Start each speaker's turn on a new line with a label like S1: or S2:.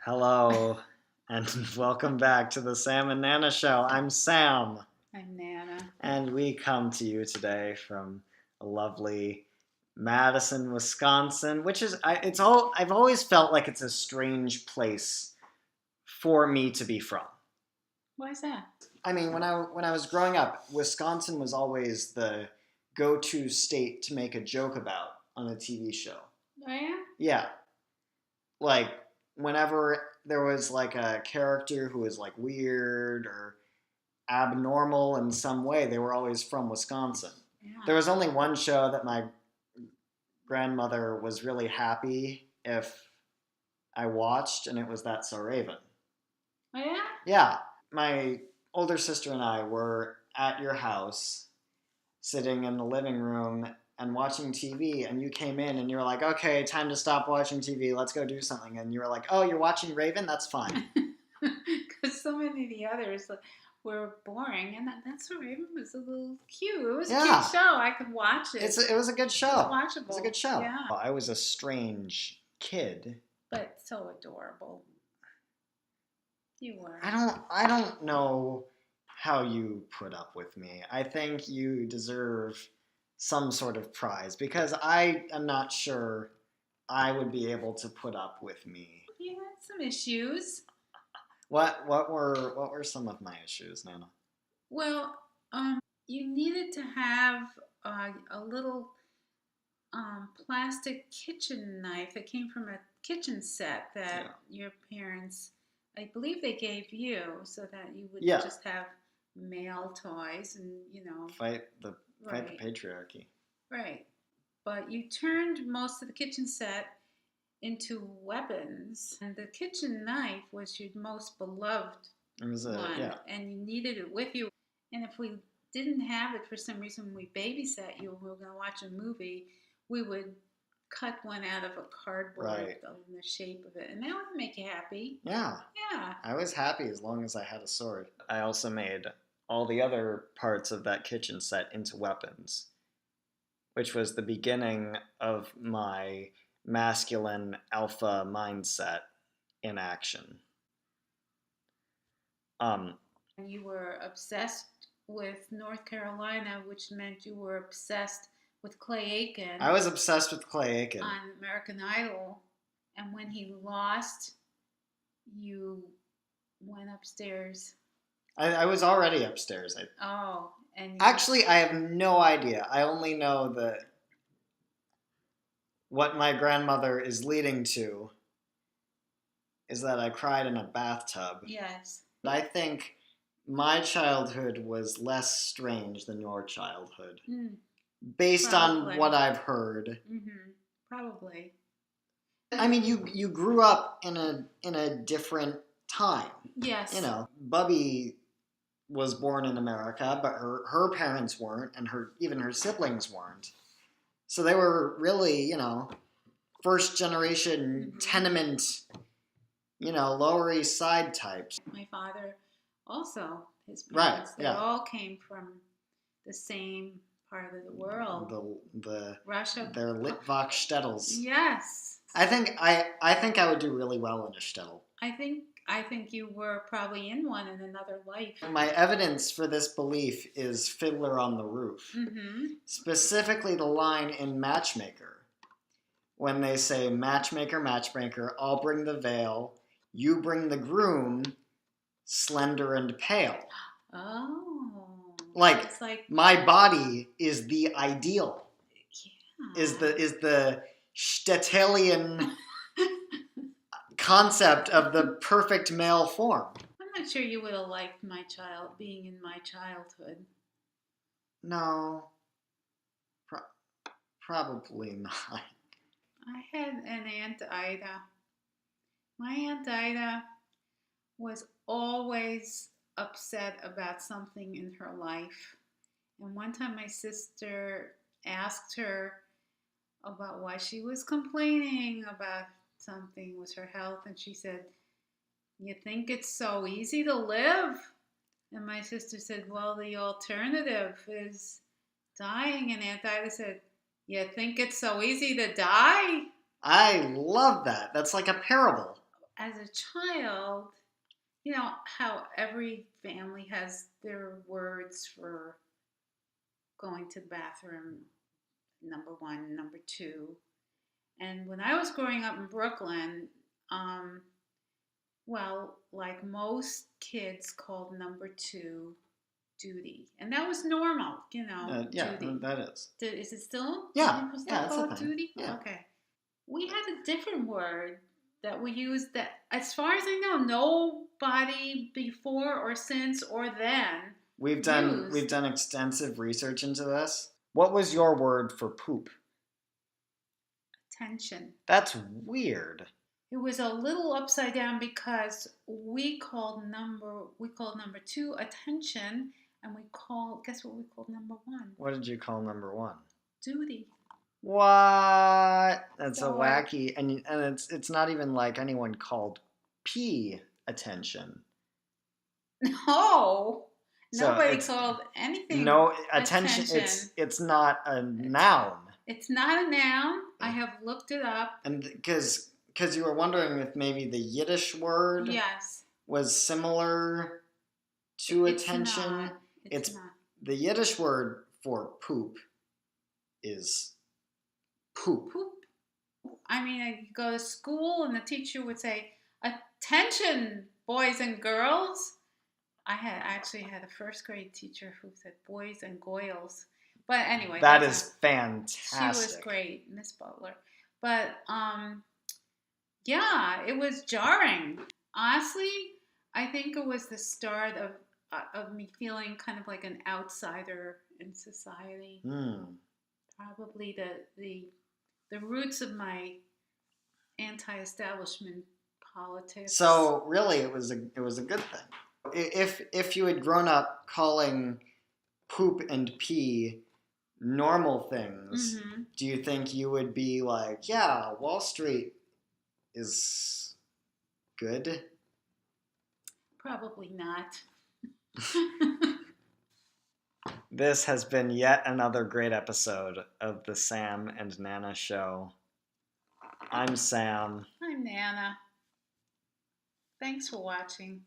S1: Hello, and welcome back to the Sam and Nana Show. I'm Sam,
S2: I'm Nana.
S1: and we come to you today from a lovely Madison, Wisconsin, which is I've always felt like it's a strange place for me to be from.
S2: Why is that?
S1: I mean, when I was growing up, Wisconsin was always the go-to state to make a joke about on a TV show.
S2: Oh yeah?
S1: Yeah, like whenever there was like a character who was like weird or abnormal in some way, they were always from Wisconsin.
S2: Yeah.
S1: There was only one show that my grandmother was really happy if I watched, and it was That's So Raven.
S2: Oh yeah?
S1: Yeah, my older sister and I were at your house sitting in the living room and watching TV, and you came in and you were like, okay, time to stop watching TV, let's go do something. And you were like, oh, you're watching Raven? That's fine.
S2: Because so many of the others were boring, and That's So Raven was a little cute. It was a
S1: Yeah.
S2: cute show. I could watch it.
S1: It was a good show.
S2: It's watchable.
S1: It was a good show.
S2: Yeah.
S1: I was a strange kid.
S2: But so adorable. You were.
S1: I don't know how you put up with me. I think you deserve some sort of prize because I am not sure I would be able to put up with me.
S2: You had some issues.
S1: What were some of my issues, Nana?
S2: Well, you needed to have a little plastic kitchen knife that came from a kitchen set that your parents, I believe they gave you so that you would just have male toys and,
S1: fight the patriarchy.
S2: Right. But you turned most of the kitchen set into weapons, and the kitchen knife was your most beloved one, and you needed it with you. And if we didn't have it for some reason, we babysat you and we were going to watch a movie, we would cut one out of a cardboard in the shape of it, and that would make you happy.
S1: Yeah.
S2: Yeah.
S1: I was happy as long as I had a sword. I also made all the other parts of that kitchen set into weapons, which was the beginning of my masculine alpha mindset in action.
S2: You were obsessed with North Carolina, which meant you were obsessed with Clay Aiken.
S1: I was obsessed with Clay Aiken
S2: on American Idol, and when he lost, you went upstairs.
S1: I was already upstairs. Actually, I have no idea. I only know that what my grandmother is leading to is that I cried in a bathtub.
S2: Yes.
S1: I think my childhood was less strange than your childhood. Based on what I've heard.
S2: Mm-hmm. Probably.
S1: I mean, you grew up in a different time.
S2: Yes.
S1: Bubby was born in America, but her parents weren't, and even her siblings weren't. So they were really, first generation tenement, Lower East Side types.
S2: My father also, his parents, they all came from the same part of the world.
S1: The
S2: Russia.
S1: They're Litvak shtetls.
S2: Yes.
S1: I think I would do really well in a shtetl.
S2: I think you were probably in one in another life.
S1: My evidence for this belief is Fiddler on the Roof.
S2: Mm-hmm.
S1: Specifically the line in Matchmaker, when they say, matchmaker, matchmaker, I'll bring the veil, you bring the groom, slender and pale.
S2: Oh.
S1: Like my body is the ideal.
S2: Yeah.
S1: Is the Stetelian concept of the perfect male form.
S2: I'm not sure you would have liked being in my childhood.
S1: No. Probably not.
S2: I had an Aunt Ida. My Aunt Ida was always upset about something in her life. And one time my sister asked her about why she was complaining about something with her health, and she said, "You think it's so easy to live?" And my sister said, "Well, the alternative is dying." And Aunt Ida said, "You think it's so easy to die?"
S1: I love that. That's like a parable.
S2: as a child, you know how every family has their words for going to the bathroom, number one, number two. And when I was growing up in Brooklyn, um, well, like most kids called number two duty. And that was normal,
S1: Yeah,
S2: duty.
S1: that is.
S2: Is it still?
S1: Yeah,
S2: People still
S1: yeah, that's
S2: call
S1: the
S2: it
S1: thing.
S2: duty?
S1: Yeah.
S2: Okay. We had a different word that we used that, as far as I know, nobody before or since or then
S1: We've
S2: used.
S1: done extensive research into this. What was your word for poop?
S2: Attention.
S1: That's weird.
S2: It was a little upside down because we called number two attention, and guess what we called number one?
S1: What did you call number one?
S2: Duty.
S1: What? That's a
S2: So
S1: wacky, and it's not even like anyone called P attention.
S2: No,
S1: So
S2: nobody called anything.
S1: No attention. It's not a noun.
S2: It's not a noun. I have looked it up.
S1: And because you were wondering if maybe the Yiddish word
S2: Yes
S1: was similar to
S2: it's
S1: attention.
S2: Not. It's not.
S1: The Yiddish word for poop is poop.
S2: Poop. I mean, I go to school and the teacher would say, "Attention, boys and girls." I actually had a first grade teacher who said boys and goyles. But anyway,
S1: that is fantastic.
S2: She was great, Miss Butler. But yeah, it was jarring. Honestly, I think it was the start of me feeling kind of like an outsider in society. Probably the roots of my anti-establishment politics.
S1: So really, it was a good thing. If you had grown up calling poop and pee normal things, do you think you would be like, yeah, Wall Street is good?
S2: Probably not.
S1: This has been yet another great episode of the Sam and Nana Show. I'm Sam.
S2: I'm Nana. Thanks for watching.